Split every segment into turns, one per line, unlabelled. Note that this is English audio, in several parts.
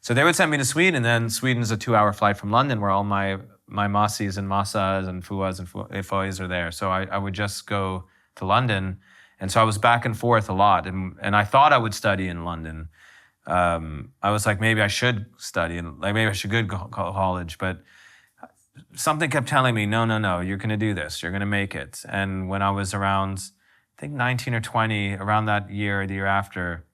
So they would send me to Sweden, and then Sweden's a 2-hour flight from London, where all my masis and masas and fuas and fois are there. So I would just go to London. And so I was back and forth a lot. And I thought I would study in London. I was like, maybe I should study, and like maybe I should go to college. But something kept telling me, no, you're going to do this. You're going to make it. And when I was around, I think 19 or 20, around that year or the year after,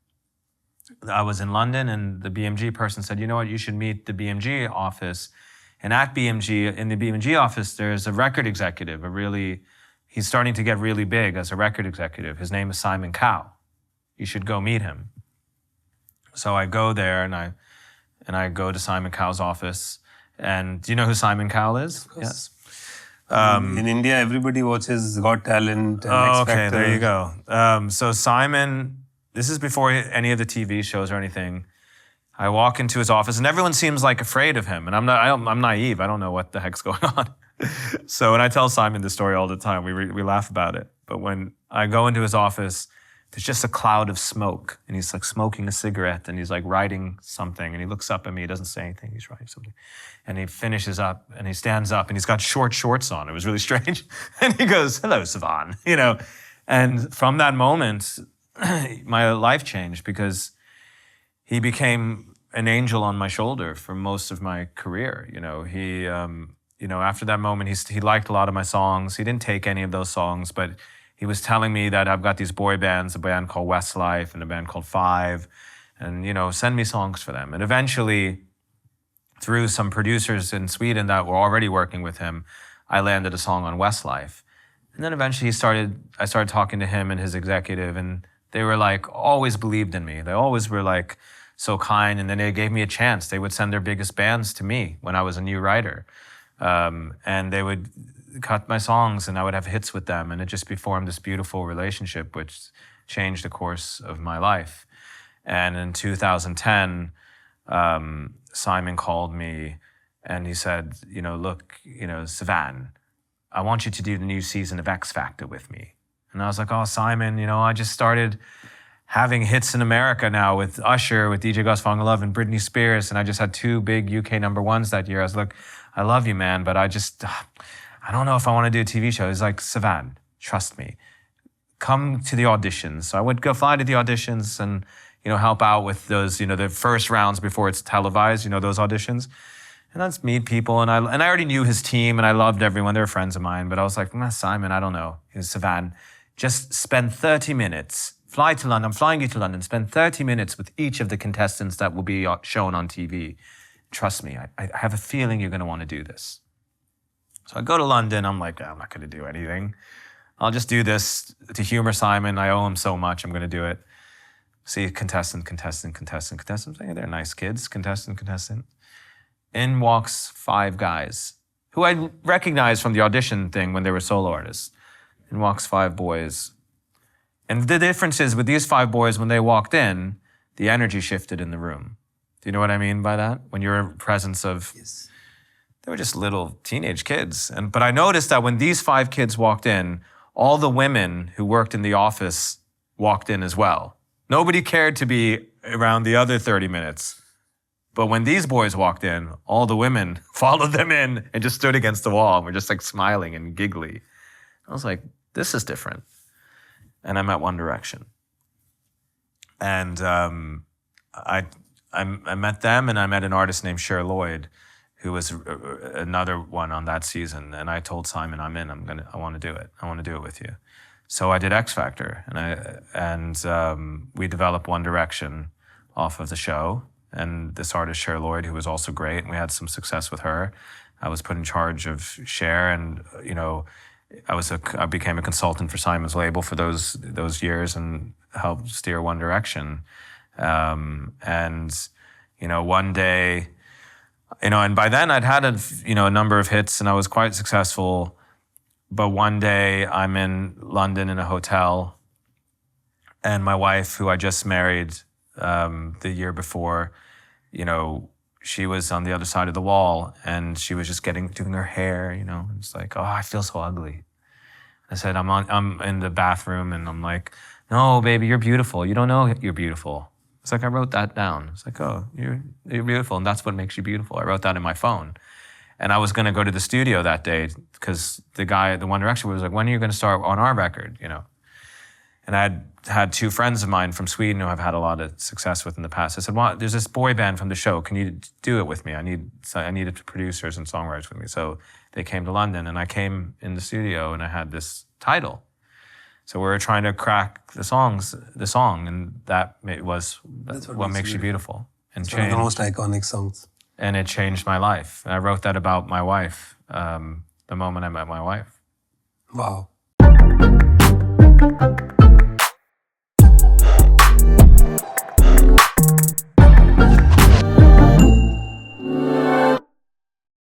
I was in London, and the BMG person said, you know what, you should meet the BMG office. And at BMG, in the BMG office, there's a record executive, he's starting to get really big as a record executive. His name is Simon Cowell. You should go meet him. So I go there, and I go to Simon Cowell's office. And do you know who Simon Cowell is?
Yes. In India, everybody watches Got Talent and X Factor.
Okay, there you go. So Simon, this is before any of the TV shows or anything. I walk into his office, and everyone seems like afraid of him. And I'm naive. I don't know what the heck's going on. So, and I tell Simon this story all the time. We laugh about it. But when I go into his office, there's just a cloud of smoke, and he's like smoking a cigarette, and he's like writing something, and he looks up at me. He doesn't say anything. He's writing something, and he finishes up, and he stands up, and he's got short shorts on. It was really strange, and he goes, "Hello, Savan," And from that moment, my life changed, because he became an angel on my shoulder for most of my career. He, after that moment, he liked a lot of my songs. He didn't take any of those songs, but he was telling me that I've got these boy bands, a band called Westlife and a band called Five, and, send me songs for them. And eventually, through some producers in Sweden that were already working with him, I landed a song on Westlife. And then eventually I started talking to him and his executive, and they were like, always believed in me. They always were like so kind, and then they gave me a chance. They would send their biggest bands to me when I was a new writer. And they would cut my songs, and I would have hits with them, and it just formed this beautiful relationship, which changed the course of my life. And in 2010, Simon called me, and he said, look, Savan, I want you to do the new season of X Factor with me. And I was like, oh, Simon, I just started having hits in America now with Usher, with DJ Gus Falling in Love, and Britney Spears, and I just had 2 big UK #1s that year. I was like, I love you, man, but I don't know if I want to do a TV show. He's like, Savan, trust me. Come to the auditions. So I would go fly to the auditions and, help out with those, the first rounds before it's televised, those auditions. And I'd meet people, and I already knew his team, and I loved everyone. They were friends of mine, but I was like, Simon, I don't know. He was, Savan, just spend 30 minutes. Fly to London. I'm flying you to London. Spend 30 minutes with each of the contestants that will be shown on TV. Trust me, I have a feeling you're going to want to do this. So I go to London. I'm like, I'm not going to do anything. I'll just do this to humor Simon. I owe him so much. I'm going to do it. See, contestant. I'm saying, they're nice kids. Contestant. In walks 5 guys who I recognized from the audition thing when they were solo artists. In walks 5 boys. And the difference is, with these 5 boys, when they walked in, the energy shifted in the room. Do you know what I mean by that? When you're in presence of...
Yes.
They were just little teenage kids. But I noticed that when these 5 kids walked in, all the women who worked in the office walked in as well. Nobody cared to be around the other 30 minutes. But when these boys walked in, all the women followed them in and just stood against the wall and were just like smiling and giggly. I was like, this is different. And I met One Direction. And I met them, and I met an artist named Cher Lloyd, who was another one on that season. And I told Simon, I'm in. I want to do it. I want to do it with you. So I did X Factor, and we developed One Direction off of the show. And this artist, Cher Lloyd, who was also great, and we had some success with her. I was put in charge of Cher, and I became a consultant for Simon's label for those years and helped steer One Direction. One day, and by then I'd had a number of hits, and I was quite successful. But one day I'm in London in a hotel, and my wife, who I just married the year before, she was on the other side of the wall, and she was just doing her hair, It's like, oh, I feel so ugly. I said, I'm in the bathroom, and I'm like, no, baby, you're beautiful. You don't know you're beautiful. It's like, I wrote that down. It's like, oh, you're beautiful, and that's what makes you beautiful. I wrote that in my phone. And I was going to go to the studio that day because the guy at the One Direction was like, when are you going to start on our record, you know? And I had two friends of mine from Sweden who I've had a lot of success with in the past. I said, well, there's this boy band from the show. Can you do it with me? I needed producers and songwriters with me. So they came to London, and I came in the studio, and I had this title. So we were trying to crack the song, and that was what makes you beautiful. And
it's one of the most iconic songs.
And it changed my life. And I wrote that about my wife, the moment I met my wife.
Wow.